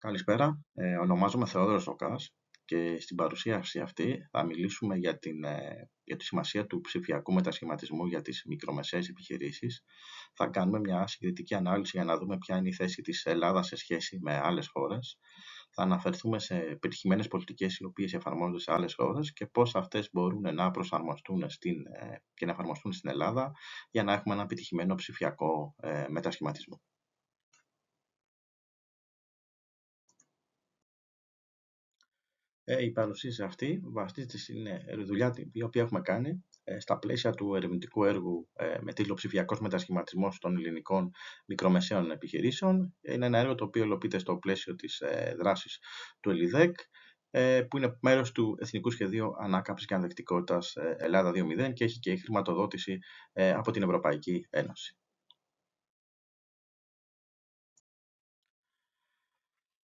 Καλησπέρα, ονομάζομαι Θεόδωρος Ζωκάς και στην παρουσίαση αυτή θα μιλήσουμε για τη σημασία του ψηφιακού μετασχηματισμού για τις μικρομεσαίες επιχειρήσεις. Θα κάνουμε μια συγκριτική ανάλυση για να δούμε ποια είναι η θέση της Ελλάδας σε σχέση με άλλες χώρες. Θα αναφερθούμε σε επιτυχημένες πολιτικές οι οποίες εφαρμόζονται σε άλλες χώρες και πώς αυτές μπορούν να προσαρμοστούν και να εφαρμοστούν στην Ελλάδα για να έχουμε ένα επιτυχημένο ψηφιακό μετασχηματισμό. Η παρουσίαση αυτή βασίζεται στην δουλειά η οποία έχουμε κάνει στα πλαίσια του ερευνητικού έργου με τίτλο «Ψηφιακός μετασχηματισμός των ελληνικών μικρομεσαίων επιχειρήσεων». Είναι ένα έργο το οποίο υλοποιείται στο πλαίσιο της δράσης του ΕΛΙΔΕΚ, που είναι μέρος του Εθνικού Σχεδίου Ανάκαμψης και Ανθεκτικότητας Ελλάδα 2.0 και έχει και χρηματοδότηση από την Ευρωπαϊκή Ένωση.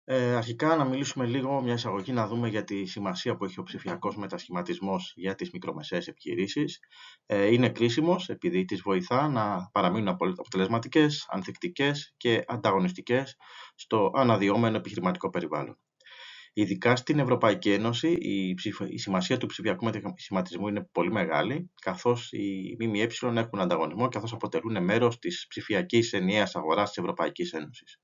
Αρχικά να μιλήσουμε λίγο, μια εισαγωγή, να δούμε για τη σημασία που έχει ο ψηφιακός μετασχηματισμός για τις μικρομεσαίες επιχειρήσεις. Είναι κρίσιμος επειδή τις βοηθά να παραμείνουν αποτελεσματικές, ανθεκτικές και ανταγωνιστικές στο αναδυόμενο επιχειρηματικό περιβάλλον. Ειδικά στην Ευρωπαϊκή Ένωση η σημασία του ψηφιακού μετασχηματισμού είναι πολύ μεγάλη, καθώς οι ΜΜΕ έχουν ανταγωνισμό, καθώς αποτελούν μέρος της ψηφιακής ενιαίας αγοράς της Ευρωπαϊκής Ένωσης.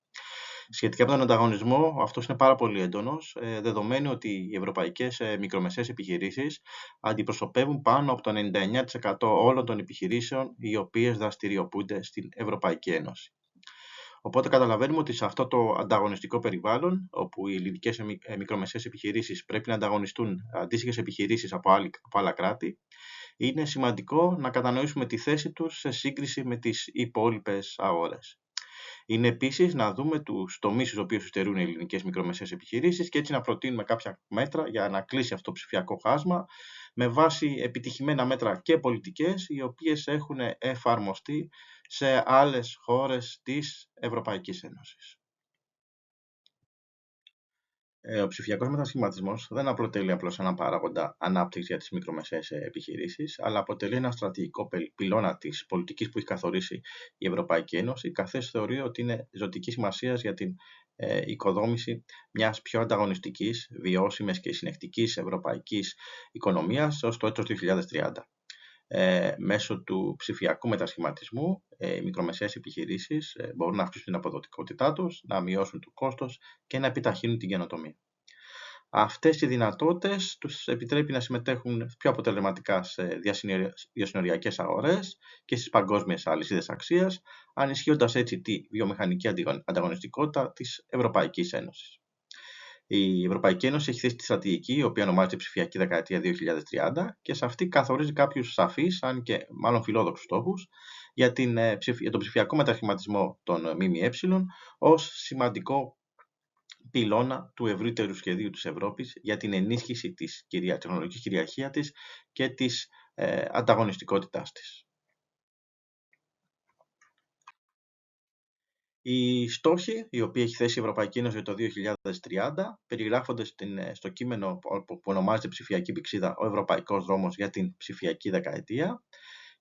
Σχετικά με τον ανταγωνισμό, αυτός είναι πάρα πολύ έντονος, δεδομένου ότι οι ευρωπαϊκές μικρομεσαίες επιχειρήσεις αντιπροσωπεύουν πάνω από το 99% όλων των επιχειρήσεων οι οποίες δραστηριοποιούνται στην Ευρωπαϊκή Ένωση. Οπότε καταλαβαίνουμε ότι σε αυτό το ανταγωνιστικό περιβάλλον, όπου οι ελληνικές μικρομεσαίες επιχειρήσεις πρέπει να ανταγωνιστούν αντίστοιχες επιχειρήσεις από άλλα κράτη, είναι σημαντικό να κατανοήσουμε τη θέση τους σε σύγκριση με τις υπόλοιπες αγορές. Είναι επίσης να δούμε τους τομείς στους οποίους υστερούν οι ελληνικές μικρομεσαίες επιχειρήσεις και έτσι να προτείνουμε κάποια μέτρα για να κλείσει αυτό το ψηφιακό χάσμα με βάση επιτυχημένα μέτρα και πολιτικές οι οποίες έχουν εφαρμοστεί σε άλλες χώρες της Ευρωπαϊκής Ένωσης. Ο ψηφιακός μετασχηματισμός δεν αποτελεί απλώς έναν παράγοντα ανάπτυξης για τις μικρομεσαίες επιχειρήσεις, αλλά αποτελεί ένα στρατηγικό πυλώνα της πολιτικής που έχει καθορίσει η Ευρωπαϊκή Ένωση, καθώς θεωρεί ότι είναι ζωτικής σημασίας για την οικοδόμηση μιας πιο ανταγωνιστικής, βιώσιμης και συνεχτικής ευρωπαϊκής οικονομίας ως το έτος 2030. Μέσω του ψηφιακού μετασχηματισμού, οι μικρομεσαίες επιχειρήσεις μπορούν να αυξήσουν την αποδοτικότητά τους, να μειώσουν το κόστος και να επιταχύνουν την καινοτομία. Αυτές οι δυνατότητες τους επιτρέπει να συμμετέχουν πιο αποτελεσματικά σε διασυνοριακές αγορές και στις παγκόσμιες αλυσίδες αξίας, ενισχύοντας έτσι τη βιομηχανική ανταγωνιστικότητα της Ευρωπαϊκής Ένωσης. Η Ευρωπαϊκή Ένωση έχει θέσει τη στρατηγική, η οποία ονομάζεται Ψηφιακή Δεκαετία 2030, και σε αυτή καθορίζει κάποιους σαφείς, αν και μάλλον φιλόδοξους στόχους, για τον ψηφιακό μετασχηματισμό των ΜΜΕ ως σημαντικό πυλώνα του ευρύτερου σχεδίου της Ευρώπης για την ενίσχυση της τεχνολογικής κυριαρχίας της και της ανταγωνιστικότητάς της. Οι στόχοι, οι οποίοι έχει θέσει η Ευρωπαϊκή Ένωση για το 2030, περιγράφονται στο κείμενο που ονομάζεται Ψηφιακή Πυξίδα, ο Ευρωπαϊκός Δρόμος για την Ψηφιακή Δεκαετία.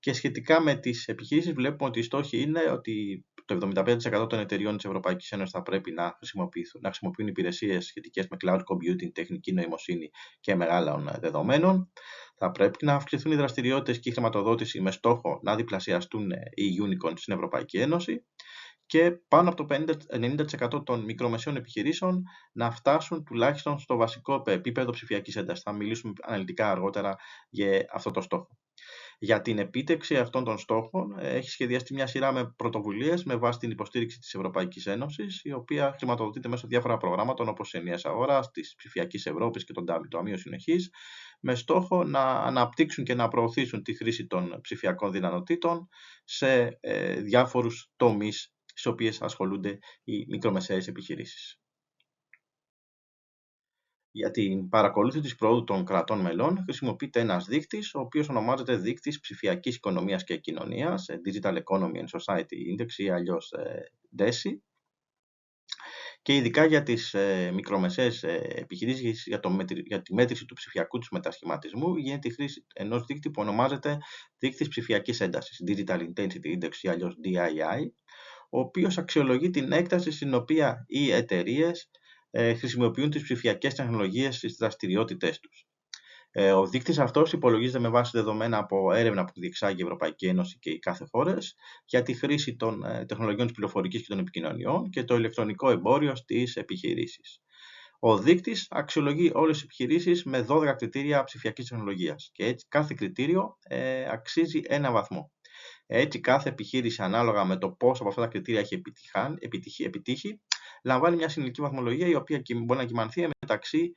Και σχετικά με τις επιχειρήσεις, βλέπουμε ότι οι στόχοι είναι ότι το 75% των εταιριών της Ευρωπαϊκής Ένωσης θα πρέπει να χρησιμοποιούν υπηρεσίες σχετικές με cloud computing, τεχνική νοημοσύνη και μεγάλων δεδομένων. Θα πρέπει να αυξηθούν οι δραστηριότητες και η χρηματοδότηση με στόχο να διπλασιαστούν οι unicorns στην Ευρωπαϊκή Ένωση. Και πάνω από το 90% των μικρομεσαίων επιχειρήσεων να φτάσουν τουλάχιστον στο βασικό επίπεδο ψηφιακής έντασης. Θα μιλήσουμε αναλυτικά αργότερα για αυτό το στόχο. Για την επίτευξη αυτών των στόχων έχει σχεδιαστεί μια σειρά με πρωτοβουλίες με βάση την υποστήριξη της Ευρωπαϊκής Ένωσης, η οποία χρηματοδοτείται μέσω διάφορα προγράμματα όπως ενιαίας αγοράς, της ψηφιακής Ευρώπης και τον Ταμείο Συνοχής, με στόχο να αναπτύξουν και να προωθήσουν τη χρήση των ψηφιακών δυνατοτήτων σε διάφορους τομείς στις οποίες ασχολούνται οι μικρομεσαίες επιχειρήσεις. Για την παρακολούθηση της προόδου των κρατών μελών χρησιμοποιείται ένας δείκτης, ο οποίος ονομάζεται δείκτης ψηφιακής οικονομίας και κοινωνίας, Digital Economy and Society Index ή αλλιώς DESI. Και ειδικά για τις μικρομεσαίες επιχειρήσεις, για τη μέτρηση του ψηφιακού τους μετασχηματισμού, γίνεται η χρήση ενός δείκτη που ονομάζεται δείκτης ψηφιακής έντασης, Digital Intensity Index ή αλλιώς DII, ο οποίος αξιολογεί την έκταση στην οποία οι εταιρείες χρησιμοποιούν τις ψηφιακές τεχνολογίες στις δραστηριότητές τους. Ο δείκτης αυτός υπολογίζεται με βάση δεδομένα από έρευνα που διεξάγει η Ευρωπαϊκή Ένωση και οι κάθε χώρες για τη χρήση των τεχνολογιών της πληροφορικής και των επικοινωνιών και το ηλεκτρονικό εμπόριο στις επιχειρήσεις. Ο δείκτης αξιολογεί όλες τις επιχειρήσεις με 12 κριτήρια ψηφιακής τεχνολογίας και έτσι κάθε κριτήριο αξίζει ένα βαθμό. Έτσι κάθε επιχείρηση ανάλογα με το πόσο από αυτά τα κριτήρια έχει επιτύχει λαμβάνει μια συνολική βαθμολογία η οποία μπορεί να κυμανθεί μεταξύ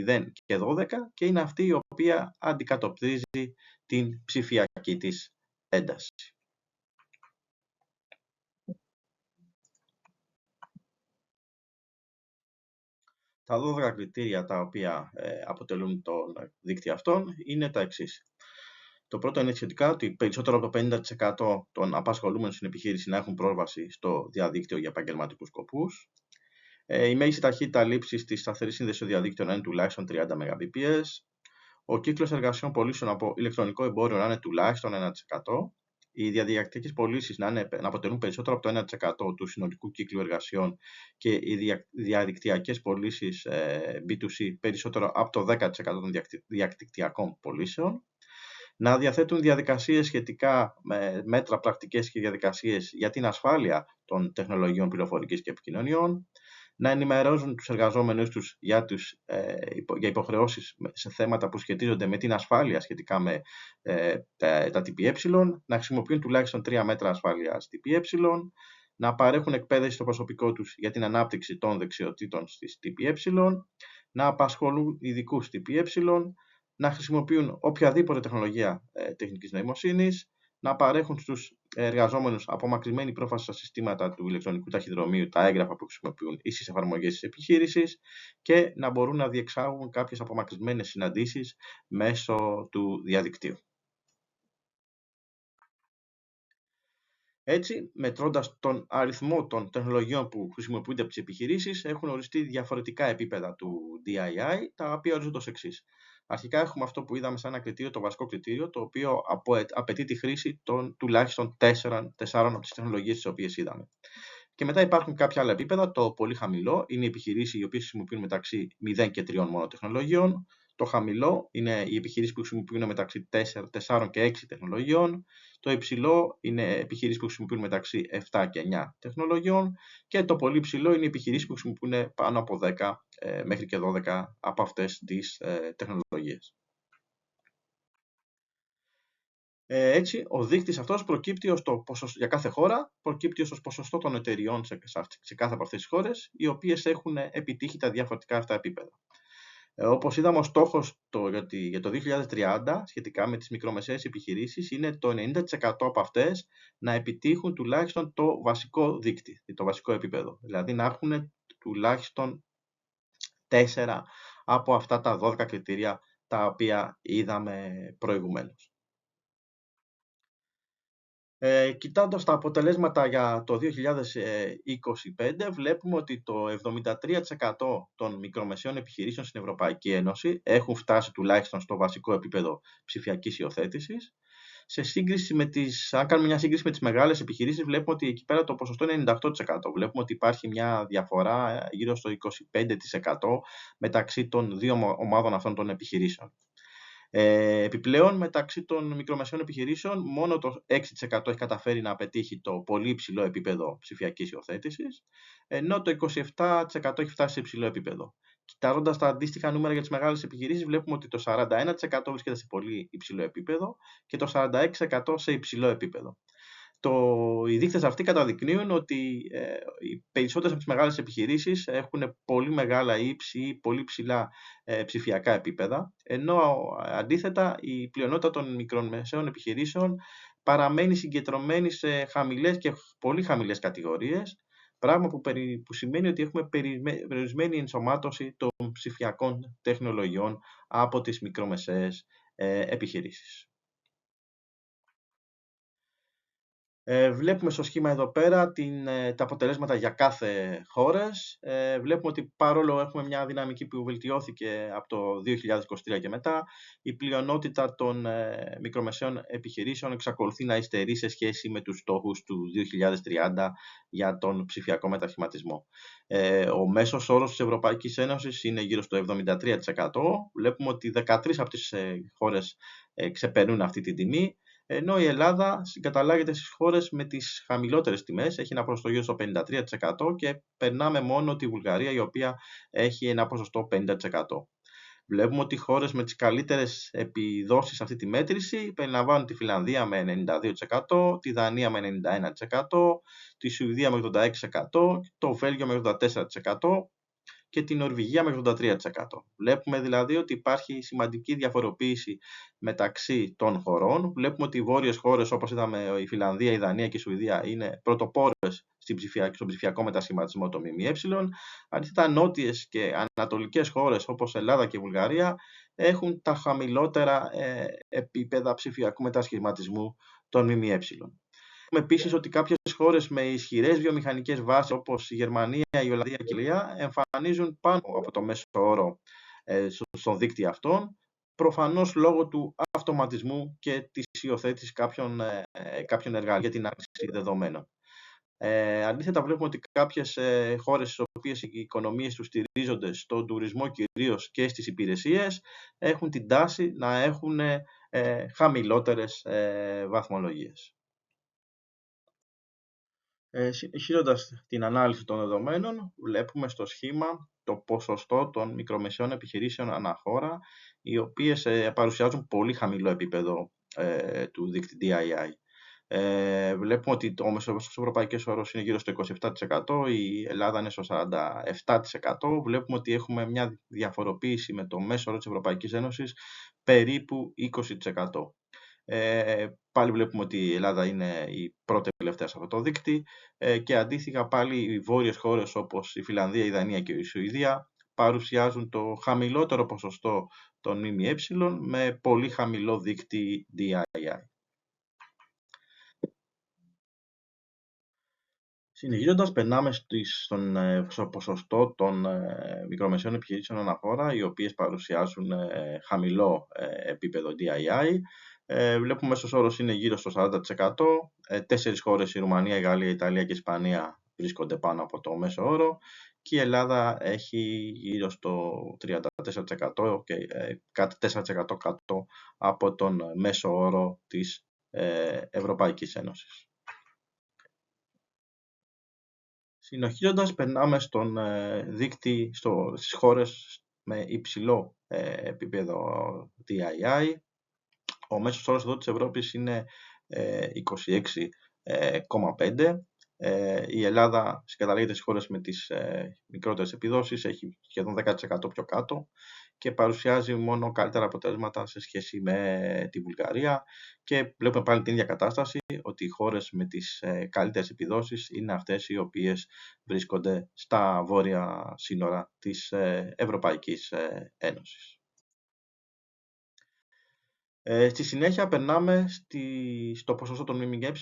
0 και 12 και είναι αυτή η οποία αντικατοπτρίζει την ψηφιακή της ένταση. Τα 12 κριτήρια τα οποία αποτελούν τον δείκτη αυτόν είναι τα εξής. Το πρώτο είναι σχετικά ότι περισσότερο από το 50% των απασχολούμενων στην επιχείρηση να έχουν πρόσβαση στο διαδίκτυο για επαγγελματικούς σκοπούς. Η μέγιστη ταχύτητα λήψης της σταθερής σύνδεσης στο διαδίκτυο να είναι τουλάχιστον 30 Mbps. Ο κύκλος εργασιών πωλήσεων από ηλεκτρονικό εμπόριο να είναι τουλάχιστον 1%. Οι διαδικτυακές πωλήσεις να αποτελούν περισσότερο από το 1% του συνολικού κύκλου εργασιών και οι διαδικτυακές πωλήσεις B2C περισσότερο από το 10% των διαδικτυακών πωλήσεων. Να διαθέτουν διαδικασίες σχετικά με μέτρα, πρακτικές και διαδικασίες για την ασφάλεια των τεχνολογιών πληροφορικής και επικοινωνιών. Να ενημερώνουν τους εργαζόμενους τους για υποχρεώσεις σε θέματα που σχετίζονται με την ασφάλεια σχετικά με τα ΤΠΕ, να χρησιμοποιούν τουλάχιστον 3 μέτρα ασφάλειας ΤΠΕ, να παρέχουν εκπαίδευση στο προσωπικό τους για την ανάπτυξη των δεξιοτήτων στις ΤΠΕ, να απασχολούν ειδικούς ΤΠΕ, να χρησιμοποιούν οποιαδήποτε τεχνολογία τεχνικής νοημοσύνης, να παρέχουν στους εργαζόμενους απομακρυσμένη πρόφαση στα συστήματα του ηλεκτρονικού ταχυδρομείου τα έγγραφα που χρησιμοποιούν ή στις εφαρμογές της επιχείρησης και να μπορούν να διεξάγουν κάποιες απομακρυσμένες συναντήσεις μέσω του διαδικτύου. Έτσι, μετρώντας τον αριθμό των τεχνολογιών που χρησιμοποιούνται από τις επιχειρήσεις, έχουν οριστεί διαφορετικά επίπεδα του DII, τα οποία ορίζονται ως εξής. Αρχικά έχουμε αυτό που είδαμε σαν ένα κριτήριο, το βασικό κριτήριο, το οποίο απαιτεί τη χρήση των τουλάχιστον 4 από τις τεχνολογίες τις οποίες είδαμε. Και μετά υπάρχουν κάποια άλλα επίπεδα. Το πολύ χαμηλό είναι οι επιχειρήσεις οι οποίες χρησιμοποιούν μεταξύ 0 και 3 μόνο τεχνολογιών. Το χαμηλό είναι οι επιχειρήσεις που χρησιμοποιούν μεταξύ 4 και 6 τεχνολογιών. Το υψηλό είναι επιχειρήσεις που χρησιμοποιούν μεταξύ 7 και 9 τεχνολογιών. Και το πολύ ψηλό είναι οι επιχειρήσεις που χρησιμοποιούν πάνω από 10 μέχρι και 12 από αυτές τις τεχνολογίες. Έτσι, ο δείκτης αυτός προκύπτει για κάθε χώρα, προκύπτει ως το ποσοστό των εταιριών σε κάθε από αυτές τις χώρες, οι οποίες έχουν επιτύχει τα διαφορετικά αυτά επίπεδα. Όπως είδαμε, ο στόχος για το 2030 σχετικά με τις μικρομεσαίες επιχειρήσεις είναι το 90% από αυτές να επιτύχουν τουλάχιστον το βασικό δείκτη, το βασικό επίπεδο. Δηλαδή να έχουν τουλάχιστον 4 από αυτά τα 12 κριτήρια τα οποία είδαμε προηγουμένως. Κοιτώντας τα αποτελέσματα για το 2025, βλέπουμε ότι το 73% των μικρομεσαίων επιχειρήσεων στην Ευρωπαϊκή Ένωση έχουν φτάσει τουλάχιστον στο βασικό επίπεδο ψηφιακής υιοθέτησης. Αν κάνουμε μια σύγκριση με τις μεγάλες επιχειρήσεις, βλέπουμε ότι εκεί πέρα το ποσοστό είναι 98%. Βλέπουμε ότι υπάρχει μια διαφορά γύρω στο 25% μεταξύ των δύο ομάδων αυτών των επιχειρήσεων. Επιπλέον, μεταξύ των μικρομεσαίων επιχειρήσεων, μόνο το 6% έχει καταφέρει να πετύχει το πολύ υψηλό επίπεδο ψηφιακής υιοθέτησης, ενώ το 27% έχει φτάσει σε υψηλό επίπεδο. Κοιτάζοντας τα αντίστοιχα νούμερα για τις μεγάλες επιχειρήσεις, βλέπουμε ότι το 41% βρίσκεται σε πολύ υψηλό επίπεδο και το 46% σε υψηλό επίπεδο. Οι δείκτες αυτοί καταδεικνύουν ότι οι περισσότερες από τις μεγάλες επιχειρήσεις έχουν πολύ μεγάλα ύψη ή πολύ ψηλά ψηφιακά επίπεδα, ενώ αντίθετα η πλειονότητα των μικρομεσαίων επιχειρήσεων παραμένει συγκεντρωμένη σε χαμηλές και πολύ χαμηλές κατηγορίες, πράγμα που σημαίνει ότι έχουμε περιορισμένη ενσωμάτωση των ψηφιακών τεχνολογιών από τις μικρομεσαίες επιχειρήσεις. Βλέπουμε στο σχήμα εδώ πέρα τα αποτελέσματα για κάθε χώρες. Βλέπουμε ότι παρόλο έχουμε μια δυναμική που βελτιώθηκε από το 2023 και μετά, η πλειονότητα των μικρομεσαίων επιχειρήσεων εξακολουθεί να υστερεί σε σχέση με τους στόχους του 2030 για τον ψηφιακό μετασχηματισμό. Ο μέσος όρος της Ευρωπαϊκής Ένωσης είναι γύρω στο 73%. Βλέπουμε ότι 13 από τις χώρες ξεπερνούν αυτή την τιμή, ενώ η Ελλάδα συγκαταλάγεται στις χώρες με τις χαμηλότερες τιμές, έχει ένα ποσοστό γύρω στο 53% και περνάμε μόνο τη Βουλγαρία, η οποία έχει ένα ποσοστό 50%. Βλέπουμε ότι οι χώρες με τις καλύτερες επιδόσεις σε αυτή τη μέτρηση περιλαμβάνουν τη Φιλανδία με 92%, τη Δανία με 91%, τη Σουηδία με 86%, το Βέλγιο με 84% και την Νορβηγία με 83%. Βλέπουμε δηλαδή ότι υπάρχει σημαντική διαφοροποίηση μεταξύ των χωρών. Βλέπουμε ότι οι βόρειες χώρες, όπως είδαμε, η Φιλανδία, η Δανία και η Σουηδία, είναι πρωτοπόρες στον ψηφιακό μετασχηματισμό των ΜΜΕ. Αντίθετα, νότιες και ανατολικές χώρες, όπως Ελλάδα και η Βουλγαρία, έχουν τα χαμηλότερα επίπεδα ψηφιακού μετασχηματισμού των ΜΜΕ. Βλέπουμε επίσης ότι κάποιες χώρες με ισχυρές βιομηχανικές βάσεις, όπως η Γερμανία, η Ολλανδία και η Ιταλία, εμφανίζουν πάνω από το μέσο όρο στον δείκτη αυτών, προφανώς λόγω του αυτοματισμού και της υιοθέτησης κάποιων εργαλείων για την άκρηση δεδομένων. Αντίθετα, βλέπουμε ότι κάποιες χώρες στις οποίες οι οικονομίες τους στηρίζονται στον τουρισμό κυρίως και στις υπηρεσίες, έχουν την τάση να έχουν χαμηλότερες βαθμολογίες. Συνεχίζοντας την ανάλυση των δεδομένων, βλέπουμε στο σχήμα το ποσοστό των μικρομεσαίων επιχειρήσεων ανά χώρα, οι οποίες παρουσιάζουν πολύ χαμηλό επίπεδο του δείκτη DII. Βλέπουμε ότι το μέσος ευρωπαϊκός όρος είναι γύρω στο 27%, η Ελλάδα είναι στο 47%. Βλέπουμε ότι έχουμε μια διαφοροποίηση με το μέσο όρο της Ευρωπαϊκής Ένωσης περίπου 20%. Πάλι βλέπουμε ότι η Ελλάδα είναι η πρώτη τελευταία σε αυτό το δείκτη και αντίστοιχα πάλι οι βόρειες χώρες όπως η Φιλανδία, η Δανία και η Σουηδία παρουσιάζουν το χαμηλότερο ποσοστό των ΜΜΕ με πολύ χαμηλό δείκτη DII. Συνεχίζοντας, περνάμε στο ποσοστό των μικρομεσαίων επιχειρήσεων ανά χώρα, οι οποίες παρουσιάζουν χαμηλό επίπεδο DII. Βλέπουμε μέσος όρος είναι γύρω στο 40%. 4 χώρες, η Ρουμανία, η Γαλλία, η Ιταλία και η Ισπανία, βρίσκονται πάνω από το μέσο όρο και η Ελλάδα έχει γύρω στο 34% και κάτι 4% κάτω από τον μέσο όρο της Ευρωπαϊκής Ένωσης. Συνεχίζοντας, περνάμε στον δείκτη στις χώρες με υψηλό επίπεδο DII. Ο μέσος όρος εδώ της Ευρώπης είναι 26,5. Η Ελλάδα συγκαταλέγεται στις χώρες με τις μικρότερες επιδόσεις, έχει σχεδόν 10% πιο κάτω και παρουσιάζει μόνο καλύτερα αποτέλεσματα σε σχέση με τη Βουλγαρία και βλέπουμε πάλι την ίδια κατάσταση, ότι οι χώρες με τις καλύτερες επιδόσεις είναι αυτές οι οποίες βρίσκονται στα βόρεια σύνορα της Ευρωπαϊκής Ένωσης. Στη συνέχεια περνάμε στο ποσοστό των ΜΜΕ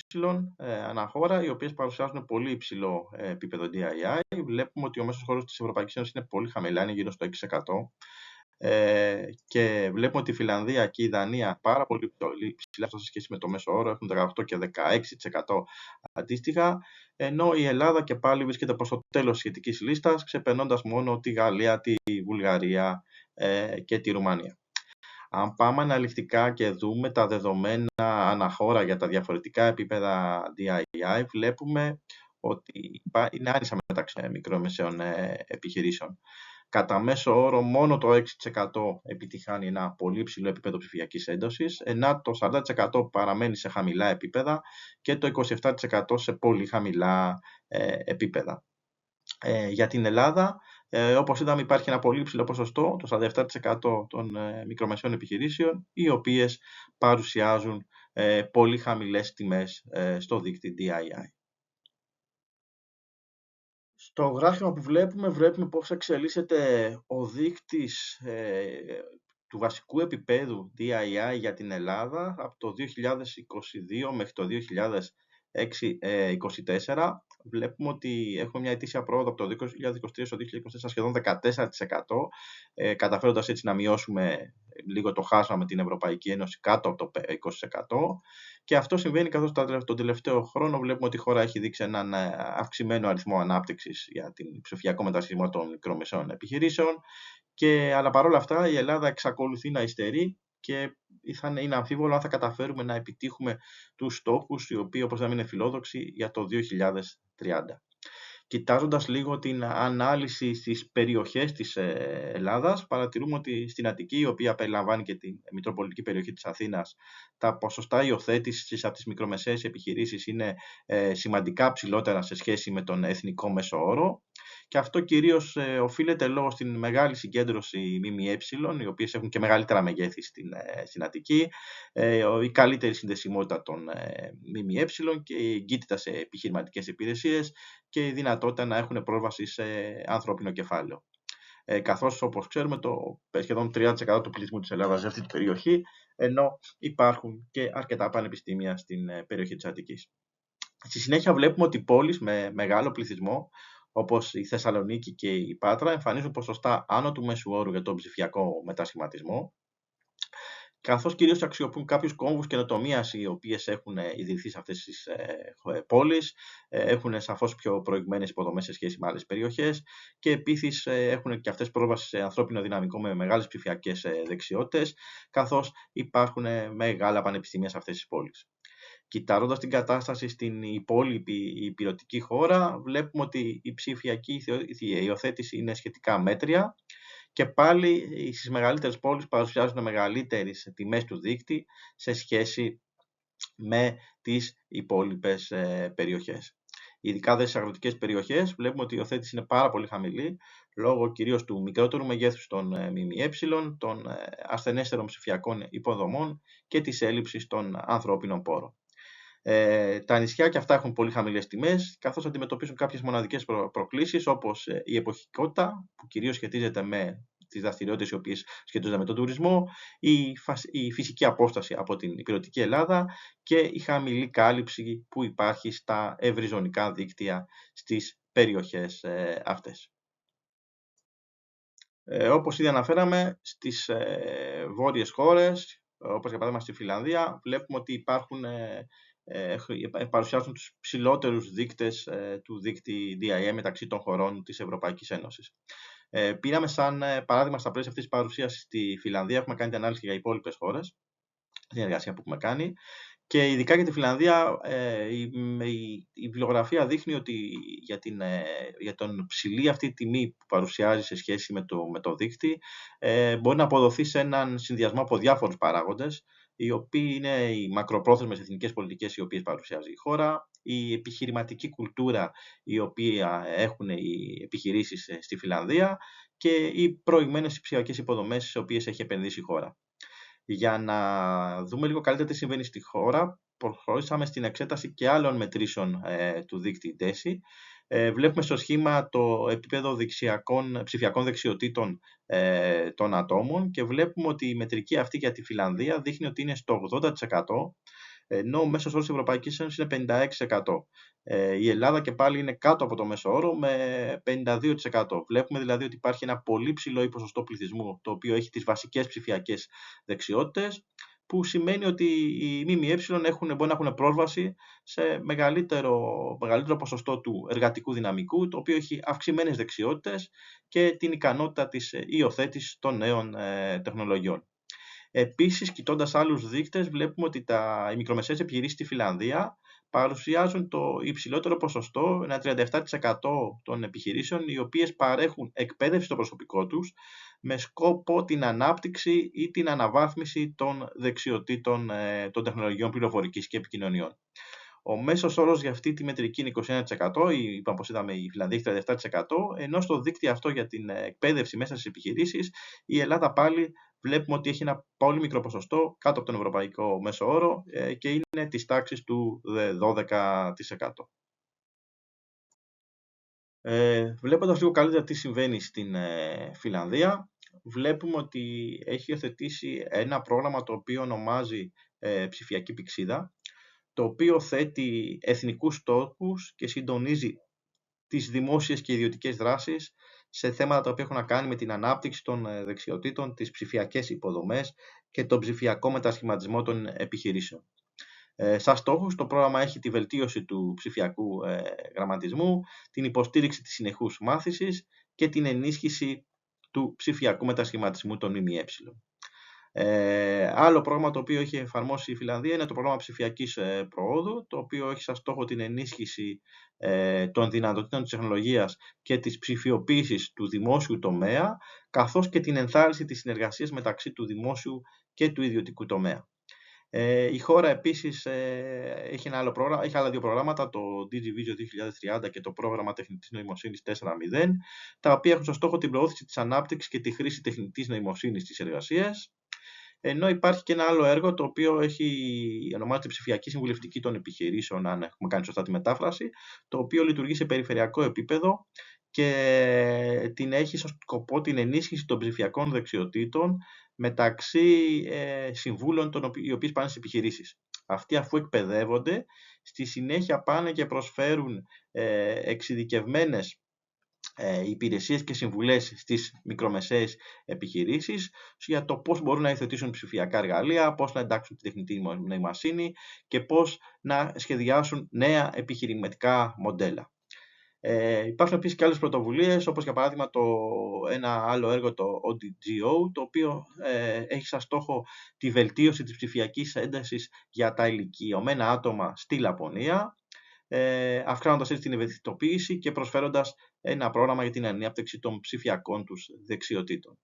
ανά χώρα, οι οποίες παρουσιάζουν πολύ υψηλό επίπεδο DII. Βλέπουμε ότι ο μέσος όρος της Ευρωπαϊκής Ένωσης είναι πολύ χαμηλά, είναι γύρω στο 6%. Και βλέπουμε ότι η Φιλανδία και η Δανία πάρα πολύ ψηλά σε σχέση με το μέσο όρο, έχουν 18% και 16% αντίστοιχα, ενώ η Ελλάδα και πάλι βρίσκεται προς το τέλος σχετικής λίστας, ξεπερνώντας μόνο τη Γαλλία, τη Βουλγαρία και τη Ρουμανία. Αν πάμε αναλυτικά και δούμε τα δεδομένα αναχώρα για τα διαφορετικά επίπεδα DII, βλέπουμε ότι είναι άνισα μεταξύ μικρομεσαίων επιχειρήσεων. Κατά μέσο όρο, μόνο το 6% επιτυχάνει ένα πολύ ψηλό επίπεδο ψηφιακής έντοσης, ενώ το 40% παραμένει σε χαμηλά επίπεδα και το 27% σε πολύ χαμηλά επίπεδα. Για την Ελλάδα, όπως είδαμε, υπάρχει ένα πολύ ψηλό ποσοστό, το 47% των μικρομεσαίων επιχειρήσεων, οι οποίες παρουσιάζουν πολύ χαμηλές τιμές στο δείκτη DII. Στο γράφημα που βλέπουμε πώς εξελίσσεται ο δείκτης του βασικού επίπεδου DII για την Ελλάδα από το 2022 μέχρι το 6,24. Βλέπουμε ότι έχουμε μια ετήσια πρόοδο από το 2023 στο 2024 σχεδόν 14%, καταφέροντας έτσι να μειώσουμε λίγο το χάσμα με την Ευρωπαϊκή Ένωση κάτω από το 20%. Και αυτό συμβαίνει καθώς τον τελευταίο χρόνο βλέπουμε ότι η χώρα έχει δείξει έναν αυξημένο αριθμό ανάπτυξης για την ψηφιακό μετασχηματισμό των μικρομεσαίων επιχειρήσεων. Αλλά παρόλα αυτά η Ελλάδα εξακολουθεί να υστερεί και είναι αμφίβολο αν θα καταφέρουμε να επιτύχουμε τους στόχους, οι οποίοι όπως να μην είναι φιλόδοξοι, για το 2030. Κοιτάζοντας λίγο την ανάλυση στις περιοχές της Ελλάδας, παρατηρούμε ότι στην Αττική, η οποία περιλαμβάνει και την Μητροπολιτική περιοχή της Αθήνας, τα ποσοστά υιοθέτησης από τις μικρομεσαίες επιχειρήσεις είναι σημαντικά ψηλότερα σε σχέση με τον εθνικό μέσο όρο. Και αυτό κυρίως οφείλεται λόγω στην μεγάλη συγκέντρωση ΜΜΕ, οι οποίες έχουν και μεγαλύτερα μεγέθη στην Αττική, η καλύτερη συνδεσιμότητα των ΜΜΕ και η εγκύτητα σε επιχειρηματικές υπηρεσίες και η δυνατότητα να έχουν πρόσβαση σε ανθρώπινο κεφάλαιο. Καθώς, όπως ξέρουμε, το σχεδόν 30% του πληθυσμού της Ελλάδας ζει αυτή την περιοχή, ενώ υπάρχουν και αρκετά πανεπιστήμια στην περιοχή της Αττικής. Στη συνέχεια βλέπουμε ότι πόλεις με μεγάλο πληθυσμό, όπως η Θεσσαλονίκη και η Πάτρα, εμφανίζουν ποσοστά άνω του μέσου όρου για τον ψηφιακό μετασχηματισμό, καθώς κυρίως αξιοποιούν κάποιους κόμβους καινοτομίας οι οποίες έχουν ιδρυθεί σε αυτές τις πόλεις, έχουν σαφώς πιο προηγμένες υποδομές σε σχέση με άλλες περιοχές και επίσης έχουν και αυτές πρόσβαση σε ανθρώπινο δυναμικό με μεγάλες ψηφιακές δεξιότητες, καθώς υπάρχουν μεγάλα πανεπιστήμια σε αυτές τις πόλεις. Κοιτάζοντας την κατάσταση στην υπόλοιπη ηπειρωτική χώρα, βλέπουμε ότι η ψηφιακή υιοθέτηση είναι σχετικά μέτρια και πάλι στις μεγαλύτερες πόλεις παρουσιάζουν μεγαλύτερες τιμές του δείκτη σε σχέση με τις υπόλοιπες περιοχές. Ειδικά στις αγροτικές περιοχές βλέπουμε ότι η υιοθέτηση είναι πάρα πολύ χαμηλή, λόγω κυρίως του μικρότερου μεγέθους των ΜΜΕ, των ασθενέστερων ψηφιακών υποδομών και της έλλειψης των ανθρώπινων πόρων. Τα νησιά και αυτά έχουν πολύ χαμηλές τιμές, καθώς αντιμετωπίζουν κάποιες μοναδικές προκλήσεις, όπως η εποχικότητα, που κυρίως σχετίζεται με τις δραστηριότητες οι οποίες σχετίζονται με τον τουρισμό, η φυσική απόσταση από την ηπειρωτική Ελλάδα και η χαμηλή κάλυψη που υπάρχει στα ευρυζωνικά δίκτυα στις περιοχές αυτές. Όπως ήδη αναφέραμε, στις βόρειες χώρες, όπως για παράδειγμα στη Φιλανδία, βλέπουμε ότι παρουσιάζουν τους ψηλότερους δείκτες του δείκτη DIE μεταξύ των χωρών της Ευρωπαϊκής Ένωσης. Πήραμε σαν παράδειγμα στα πλαίσια αυτής της παρουσίασης τη Φιλανδία, έχουμε κάνει την ανάλυση για υπόλοιπες χώρες, στην εργασία που έχουμε κάνει. Και ειδικά για τη Φιλανδία, η βιβλιογραφία δείχνει ότι για τον ψηλή αυτή τιμή που παρουσιάζει σε σχέση με το δείκτη, μπορεί να αποδοθεί σε έναν συνδυασμό από διάφορους παράγοντες, οι οποίοι είναι οι μακροπρόθεσμες εθνικές πολιτικές οι οποίες παρουσιάζει η χώρα, η επιχειρηματική κουλτούρα η οποία έχουν οι επιχειρήσεις στη Φιλανδία και οι προηγμένες ψηφιακές υποδομές στις οποίες έχει επενδύσει η χώρα. Για να δούμε λίγο καλύτερα τι συμβαίνει στη χώρα, προχωρήσαμε στην εξέταση και άλλων μετρήσεων του δείκτη DESI. Βλέπουμε στο σχήμα το επίπεδο ψηφιακών δεξιοτήτων των ατόμων και βλέπουμε ότι η μετρική αυτή για τη Φιλανδία δείχνει ότι είναι στο 80%, ενώ ο μέσος όρος της Ευρωπαϊκής Ένωσης είναι 56%. Η Ελλάδα και πάλι είναι κάτω από το μέσο όρο με 52%. Βλέπουμε δηλαδή ότι υπάρχει ένα πολύ ψηλό ποσοστό πληθυσμού το οποίο έχει τις βασικές ψηφιακές δεξιότητες, που σημαίνει ότι οι ΜΜΕ μπορεί να έχουν πρόσβαση σε μεγαλύτερο ποσοστό του εργατικού δυναμικού, το οποίο έχει αυξημένες δεξιότητες και την ικανότητα της υιοθέτησης των νέων τεχνολογιών. Επίσης, κοιτώντας άλλους δείκτες, βλέπουμε ότι οι μικρομεσαίες επιχειρήσεις στη Φιλανδία παρουσιάζουν το υψηλότερο ποσοστό, ένα 37% των επιχειρήσεων, οι οποίες παρέχουν εκπαίδευση στο προσωπικό τους με σκόπο την ανάπτυξη ή την αναβάθμιση των δεξιοτήτων των τεχνολογιών πληροφορικής και επικοινωνιών. Ο μέσος όρος για αυτή τη μετρική είναι 21%, είπαμε όπως είδαμε η Φιλανδία έχει 37%, ενώ στο δίκτυο αυτό για την εκπαίδευση μέσα στις επιχειρήσεις, η Ελλάδα πάλι βλέπουμε ότι έχει ένα πολύ μικρό ποσοστό κάτω από τον ευρωπαϊκό μέσο όρο και είναι της τάξης του 12%. Βλέποντας λίγο καλύτερα τι συμβαίνει στην Φιλανδία, βλέπουμε ότι έχει υιοθετήσει ένα πρόγραμμα το οποίο ονομάζει ψηφιακή πυξίδα, το οποίο θέτει εθνικούς στόχους και συντονίζει τις δημόσιες και ιδιωτικές δράσεις σε θέματα τα οποία έχουν να κάνει με την ανάπτυξη των δεξιοτήτων, τις ψηφιακές υποδομές και τον ψηφιακό μετασχηματισμό των επιχειρήσεων. Σαν στόχους, το πρόγραμμα έχει τη βελτίωση του ψηφιακού γραμματισμού, την υποστήριξη της συνεχούς μάθησης και την ενίσχυση του ψηφιακού μετασχηματισμού των ΜΜΕ. Άλλο πρόγραμμα το οποίο έχει εφαρμόσει η Φιλανδία είναι το πρόγραμμα ψηφιακής προόδου, το οποίο έχει σαν στόχο την ενίσχυση των δυνατοτήτων της τεχνολογίας και της ψηφιοποίησης του δημόσιου τομέα, καθώς και την ενθάρρυνση της συνεργασίας μεταξύ του δημόσιου και του ιδιωτικού τομέα. Η χώρα επίσης έχει άλλα δύο προγράμματα, το DigiVisio 2030 και το πρόγραμμα τεχνητής νοημοσύνης 4.0, τα οποία έχουν σαν στόχο την προώθηση της ανάπτυξης και τη χρήση τεχνητής νοημοσύνης στις εργασίες. Ενώ υπάρχει και ένα άλλο έργο το οποίο ονομάζεται Ψηφιακή Συμβουλευτική των Επιχειρήσεων, αν έχουμε κάνει σωστά τη μετάφραση, το οποίο λειτουργεί σε περιφερειακό επίπεδο και έχει σαν σκοπό την ενίσχυση των ψηφιακών δεξιοτήτων μεταξύ συμβούλων οι οποίοι πάνε στις επιχειρήσεις. Αυτοί, αφού εκπαιδεύονται, στη συνέχεια πάνε και προσφέρουν εξειδικευμένες υπηρεσίες και συμβουλές στις μικρομεσαίες επιχειρήσεις για το πώς μπορούν να υιοθετήσουν ψηφιακά εργαλεία, πώς να εντάξουν τη τεχνητή νοημοσύνη και πώς να σχεδιάσουν νέα επιχειρηματικά μοντέλα. Υπάρχουν επίσης και άλλες πρωτοβουλίες, όπως για παράδειγμα ένα άλλο έργο, το ODGO, το οποίο έχει σαν στόχο τη βελτίωση της ψηφιακής έντασης για τα ηλικιωμένα άτομα στη Λαπωνία, αυξάνοντας έτσι την ευαισθητοποίηση και προσφέροντας ένα πρόγραμμα για την ανάπτυξη των ψηφιακών τους δεξιοτήτων.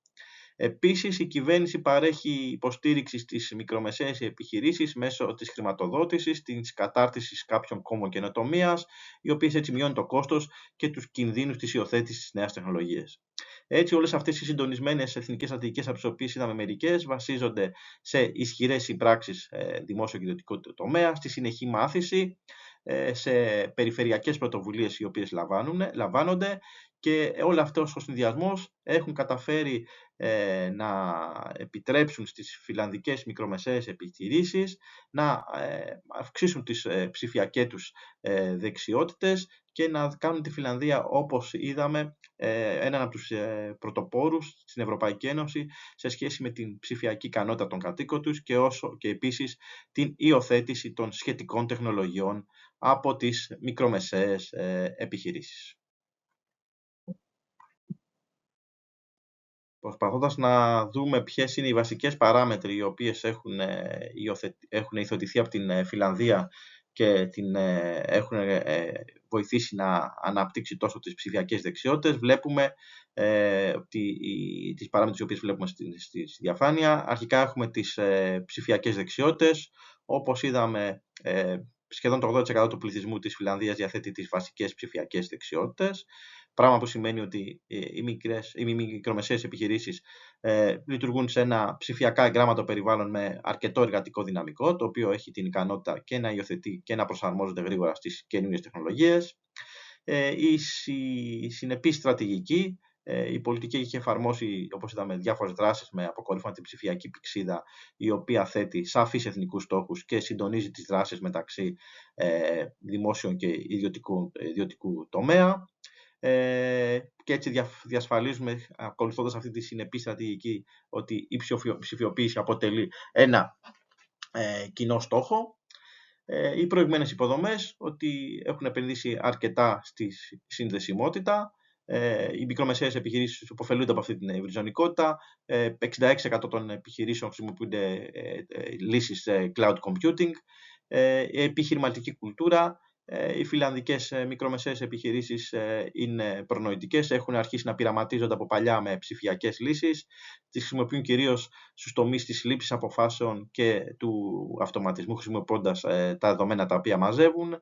Επίσης, η κυβέρνηση παρέχει υποστήριξη στις μικρομεσαίες επιχειρήσεις μέσω της χρηματοδότησης, της κατάρτισης κάποιων κόμμων καινοτομίας, οι οποίες έτσι μειώνουν το κόστος και τους κινδύνους της υιοθέτησης της νέας τεχνολογίας. Έτσι, όλες αυτές οι συντονισμένες εθνικές στρατηγικές, από τις οποίες είδαμε μερικές, βασίζονται σε ισχυρές συμπράξεις δημόσιο και ιδιωτικό τομέα, στη συνεχή μάθηση, σε περιφερειακές πρωτοβουλίες οι οποίες λαμβάνονται, και όλο αυτός ο συνδυασμός έχουν καταφέρει να επιτρέψουν στις φιλανδικές μικρομεσαίες επιχειρήσεις να αυξήσουν τις ψηφιακές τους δεξιότητες και να κάνουν τη Φιλανδία, όπως είδαμε, έναν από τους πρωτοπόρους στην Ευρωπαϊκή Ένωση σε σχέση με την ψηφιακή ικανότητα των κατοίκων τους και επίσης την υιοθέτηση των σχετικών τεχνολογιών από τις μικρομεσαίες επιχειρήσεις. Προσπαθώντας να δούμε ποιες είναι οι βασικές παράμετροι οι οποίες έχουν υιοθετηθεί από την Φιλανδία και την έχουν βοηθήσει να αναπτύξει τόσο τις ψηφιακές δεξιότητες, βλέπουμε τις παράμετρους οι οποίες βλέπουμε στη διαφάνεια. Αρχικά έχουμε τις ψηφιακές δεξιότητες. Όπως είδαμε, σχεδόν το 80% του πληθυσμού της Φιλανδίας διαθέτει τις βασικές ψηφιακές δεξιότητες, πράγμα που σημαίνει ότι οι μικρομεσαίες επιχειρήσεις λειτουργούν σε ένα ψηφιακά εγγράμματο περιβάλλον με αρκετό εργατικό δυναμικό, το οποίο έχει την ικανότητα και να υιοθετεί και να προσαρμόζεται γρήγορα στις καινούριες τεχνολογίες. Η συνεπή στρατηγική, η πολιτική έχει εφαρμόσει, όπως είδαμε, διάφορες δράσεις με αποκορύφωμα την ψηφιακή πυξίδα, η οποία θέτει σαφείς εθνικούς στόχους και συντονίζει τις δράσεις μεταξύ δημόσιων και ιδιωτικού τομέα. Και έτσι διασφαλίζουμε, ακολουθώντας αυτή τη συνεπή στρατηγική, ότι η ψηφιοποίηση αποτελεί ένα κοινό στόχο. Οι προηγμένες υποδομές, ότι έχουν επενδύσει αρκετά στη συνδεσιμότητα. Οι μικρομεσαίες επιχειρήσεις υποφελούνται από αυτή την ευρυζωνικότητα. 66% των επιχειρήσεων χρησιμοποιούνται λύσεις cloud computing. Η επιχειρηματική κουλτούρα. Οι φιλανδικές μικρομεσαίες επιχειρήσεις είναι προνοητικές, έχουν αρχίσει να πειραματίζονται από παλιά με ψηφιακές λύσεις, τις χρησιμοποιούν κυρίως στους τομείς της λήψης αποφάσεων και του αυτοματισμού, χρησιμοποιώντας τα δεδομένα τα οποία μαζεύουν.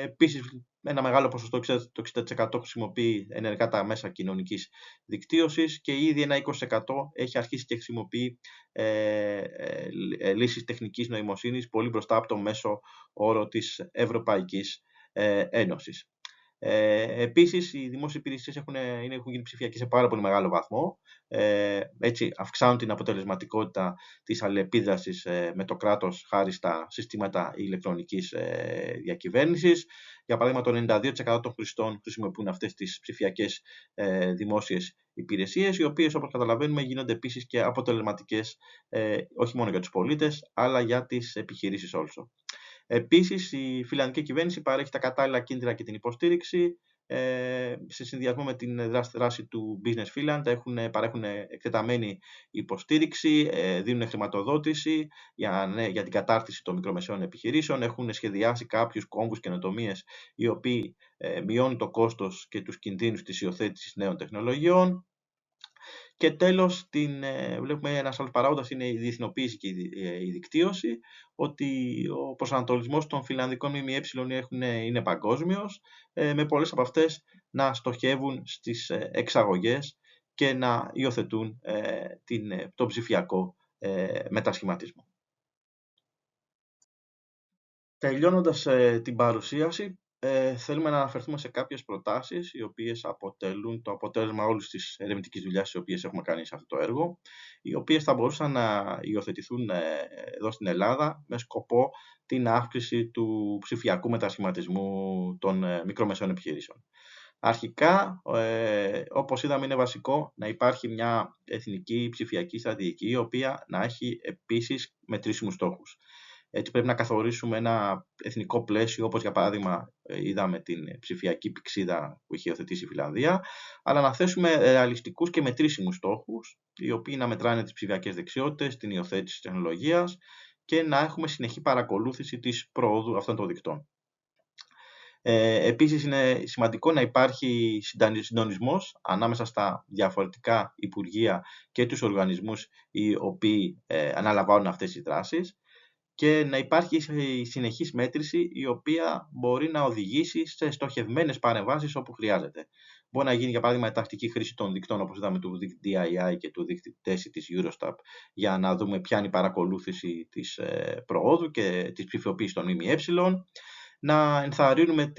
Επίσης, ένα μεγάλο ποσοστό, το 60%, χρησιμοποιεί ενεργά τα μέσα κοινωνικής δικτύωσης και ήδη ένα 20% έχει αρχίσει και χρησιμοποιεί λύσεις τεχνικής νοημοσύνης πολύ μπροστά από το μέσο όρο της Ευρωπαϊκής Ένωσης. Επίσης, οι δημόσιες υπηρεσίες έχουν γίνει ψηφιακές σε πάρα πολύ μεγάλο βαθμό. Έτσι, αυξάνουν την αποτελεσματικότητα της αλληλεπίδρασης με το κράτος χάρη στα συστήματα ηλεκτρονικής διακυβέρνησης. Για παράδειγμα, το 92% των χρηστών χρησιμοποιούν αυτές τις ψηφιακές δημόσιες υπηρεσίες, οι οποίες, όπως καταλαβαίνουμε, γίνονται επίσης και αποτελεσματικές όχι μόνο για τους πολίτες, αλλά για τις επιχειρήσεις also. Επίσης, η φιλανδική κυβέρνηση παρέχει τα κατάλληλα κίνητρα και την υποστήριξη. Σε συνδυασμό με την δράση του Business Finland παρέχουν εκτεταμένη υποστήριξη, δίνουν χρηματοδότηση για την κατάρτιση των μικρομεσαίων επιχειρήσεων, έχουν σχεδιάσει κάποιους κόμβους καινοτομίες οι οποίοι μειώνουν το κόστος και τους κινδύνους της υιοθέτησης νέων τεχνολογιών. Και τέλος, βλέπουμε ένας άλλος παράγοντας είναι η διεθνοποίηση και η δικτύωση, ότι ο προσανατολισμός των φιλανδικών ΜΜΕ είναι παγκόσμιος, με πολλές από αυτές να στοχεύουν στις εξαγωγές και να υιοθετούν τον ψηφιακό μετασχηματισμό. Τελειώνοντας την παρουσίαση, θέλουμε να αναφερθούμε σε κάποιες προτάσεις οι οποίες αποτελούν το αποτέλεσμα όλης της ερευνητικής δουλειάς τις οποίες έχουμε κάνει σε αυτό το έργο, οι οποίες θα μπορούσαν να υιοθετηθούν εδώ στην Ελλάδα με σκοπό την αύξηση του ψηφιακού μετασχηματισμού των μικρομεσαίων επιχειρήσεων. Αρχικά, όπως είδαμε, είναι βασικό να υπάρχει μια εθνική ψηφιακή στρατηγική, η οποία να έχει επίσης μετρήσιμους στόχους. Έτσι πρέπει να καθορίσουμε ένα εθνικό πλαίσιο, όπως για παράδειγμα είδαμε την ψηφιακή πυξίδα που είχε υιοθετήσει η Φιλανδία, αλλά να θέσουμε ρεαλιστικούς και μετρήσιμους στόχους, οι οποίοι να μετράνε τις ψηφιακές δεξιότητες, την υιοθέτηση της τεχνολογίας και να έχουμε συνεχή παρακολούθηση της προόδου αυτών των δικτών. Επίσης, είναι σημαντικό να υπάρχει συντονισμός ανάμεσα στα διαφορετικά υπουργεία και τους οργανισμούς οι οποίοι αναλαμβάνουν αυτές τις δράσεις, και να υπάρχει συνεχής μέτρηση η οποία μπορεί να οδηγήσει σε στοχευμένες παρεμβάσεις όπου χρειάζεται. Μπορεί να γίνει, για παράδειγμα, η τακτική χρήση των δικτών, όπως είδαμε, του δείκτη DII και του δείκτη TESI της Eurostat, για να δούμε ποια είναι η παρακολούθηση της προόδου και της ψηφιοποίησης των ΜΜΕ. Να ενθαρρύνουμε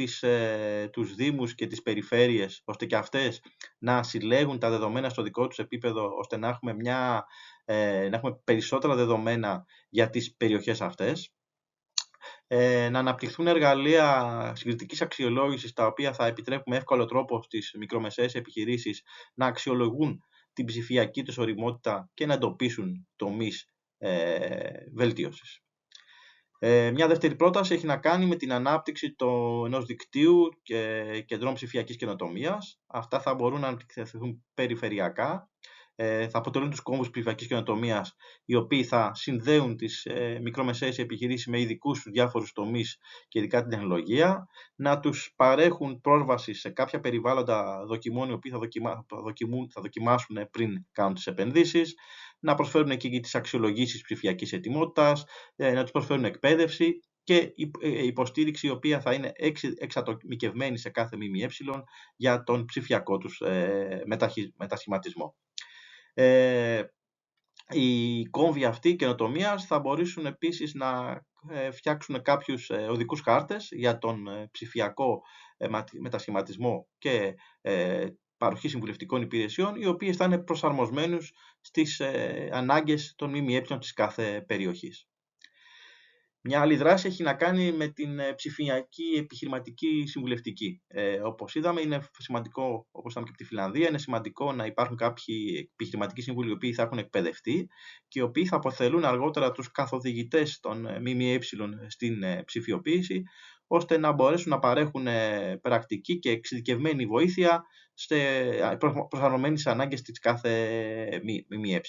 τους δήμους και τις περιφέρειες, ώστε και αυτές να συλλέγουν τα δεδομένα στο δικό τους επίπεδο, ώστε να έχουμε περισσότερα δεδομένα για τις περιοχές αυτές. Να αναπτυχθούν εργαλεία συγκριτικής αξιολόγησης, τα οποία θα επιτρέπουν με εύκολο τρόπο στις μικρομεσαίες επιχειρήσεις να αξιολογούν την ψηφιακή τους ωριμότητα και να εντοπίσουν τομείς βελτίωσης. Μια δεύτερη πρόταση έχει να κάνει με την ανάπτυξη ενός δικτύου και κεντρών ψηφιακής καινοτομίας. Αυτά θα μπορούν να αναπτυχθούν περιφερειακά, θα αποτελούν τους κόμβους ψηφιακής καινοτομίας, οι οποίοι θα συνδέουν τις μικρομεσαίες επιχειρήσεις με ειδικούς στους διάφορους τομείς και ειδικά την τεχνολογία, να τους παρέχουν πρόσβαση σε κάποια περιβάλλοντα δοκιμών, οι οποίοι θα δοκιμάσουν πριν κάνουν τις επενδύσεις, να προσφέρουν εκεί τις αξιολογήσεις ψηφιακής ετοιμότητας, να τους προσφέρουν εκπαίδευση και υποστήριξη, η οποία θα είναι εξατομικευμένη σε κάθε ΜΜΕ για τον ψηφιακό τους μετασχηματισμό. Οι κόμβοι αυτοί καινοτομίας θα μπορέσουν επίσης να φτιάξουν κάποιους οδικούς χάρτες για τον ψηφιακό μετασχηματισμό και παροχή συμβουλευτικών υπηρεσιών, οι οποίες θα είναι προσαρμοσμένους στις ανάγκες των ΜΜΕ της κάθε περιοχής. Μια άλλη δράση έχει να κάνει με την ψηφιακή επιχειρηματική συμβουλευτική. Όπως είδαμε, είναι σημαντικό, όπως είδαμε και από τη Φιλανδία, είναι σημαντικό να υπάρχουν κάποιοι επιχειρηματικοί σύμβουλοι οι οποίοι θα έχουν εκπαιδευτεί και οι οποίοι θα αποθελούν αργότερα τους καθοδηγητές των ΜΜΕ στην ψηφιοποίηση, ώστε να μπορέσουν να παρέχουν πρακτική και εξειδικευμένη βοήθεια προσαρμοσμένη στις ανάγκες της κάθε ΜΜΕ.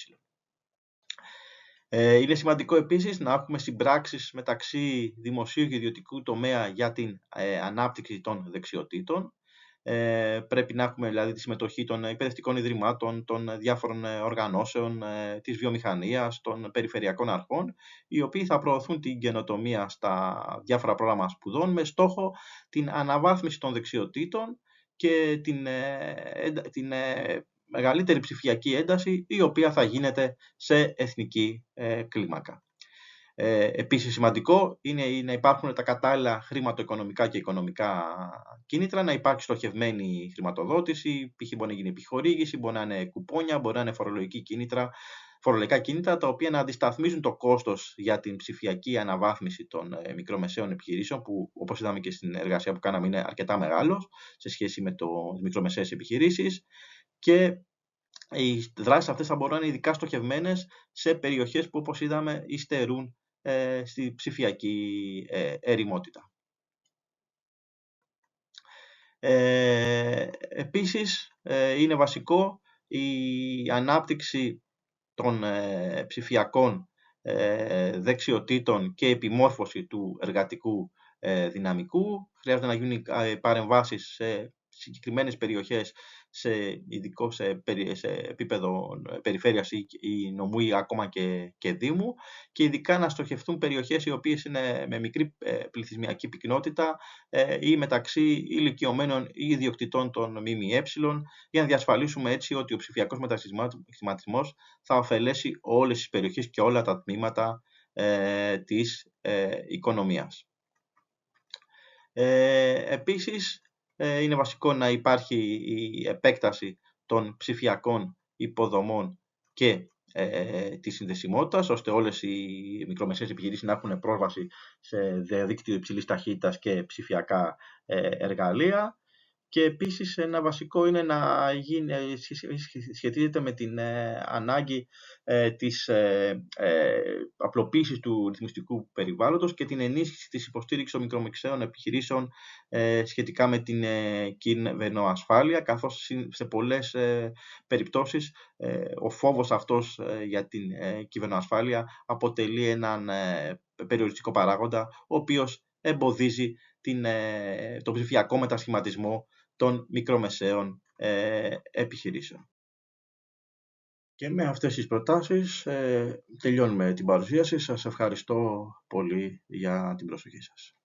Είναι σημαντικό επίσης να έχουμε συμπράξεις μεταξύ δημοσίου και ιδιωτικού τομέα για την ανάπτυξη των δεξιοτήτων. Πρέπει να έχουμε δηλαδή τη συμμετοχή των εκπαιδευτικών ιδρυμάτων, των διάφορων οργανώσεων, της βιομηχανίας, των περιφερειακών αρχών, οι οποίοι θα προωθούν την καινοτομία στα διάφορα πρόγραμμα σπουδών με στόχο την αναβάθμιση των δεξιοτήτων και την μεγαλύτερη ψηφιακή ένταση, η οποία θα γίνεται σε εθνική κλίμακα. Επίσης σημαντικό είναι να υπάρχουν τα κατάλληλα χρηματοοικονομικά και οικονομικά κίνητρα, να υπάρξει στοχευμένη χρηματοδότηση, π.χ. μπορεί να γίνει επιχορήγηση, μπορεί να είναι κουπόνια, μπορεί να είναι φορολογικά κίνητρα, τα οποία να αντισταθμίζουν το κόστος για την ψηφιακή αναβάθμιση των μικρομεσαίων επιχειρήσεων, που όπως είδαμε και στην εργασία που κάναμε είναι αρκετά μεγάλος σε σχέση με τις μικρομεσαίες επιχειρήσεις, και οι δράσεις αυτές θα μπορούν να είναι ειδικά στοχευμένες σε περιοχές που, όπως είδαμε, υστερούν στη ψηφιακή ερημότητα. Επίσης, είναι βασικό η ανάπτυξη των ψηφιακών δεξιοτήτων και επιμόρφωση του εργατικού δυναμικού. Χρειάζεται να γίνουν παρεμβάσεις σε συγκεκριμένες περιοχές, σε επίπεδο περιφέρειας ή νομού ή ακόμα και δήμου, και ειδικά να στοχευτούν περιοχές οι οποίες είναι με μικρή πληθυσμιακή πυκνότητα ή μεταξύ ηλικιωμένων ή ιδιοκτητών των ΜΜΕ, για να διασφαλίσουμε έτσι ότι ο ψηφιακός μετασχηματισμός θα ωφελέσει όλες τις περιοχές και όλα τα τμήματα της οικονομίας. Επίσης, είναι βασικό να υπάρχει η επέκταση των ψηφιακών υποδομών και της συνδεσιμότητας, ώστε όλες οι μικρομεσαίες επιχειρήσεις να έχουν πρόσβαση σε διαδίκτυο υψηλής ταχύτητας και ψηφιακά εργαλεία. Και επίσης ένα βασικό είναι να σχετίζεται με την ανάγκη της απλοποίησης του ρυθμιστικού περιβάλλοντος και την ενίσχυση της υποστήριξης των μικρομεσαίων επιχειρήσεων σχετικά με την κυβερνοασφάλεια, καθώς σε πολλές περιπτώσεις ο φόβος αυτός για την κυβερνοασφάλεια αποτελεί έναν περιοριστικό παράγοντα, ο οποίος εμποδίζει τον ψηφιακό μετασχηματισμό των μικρομεσαίων επιχειρήσεων. Και με αυτές τις προτάσεις τελειώνουμε την παρουσίαση. Σας ευχαριστώ πολύ για την προσοχή σας.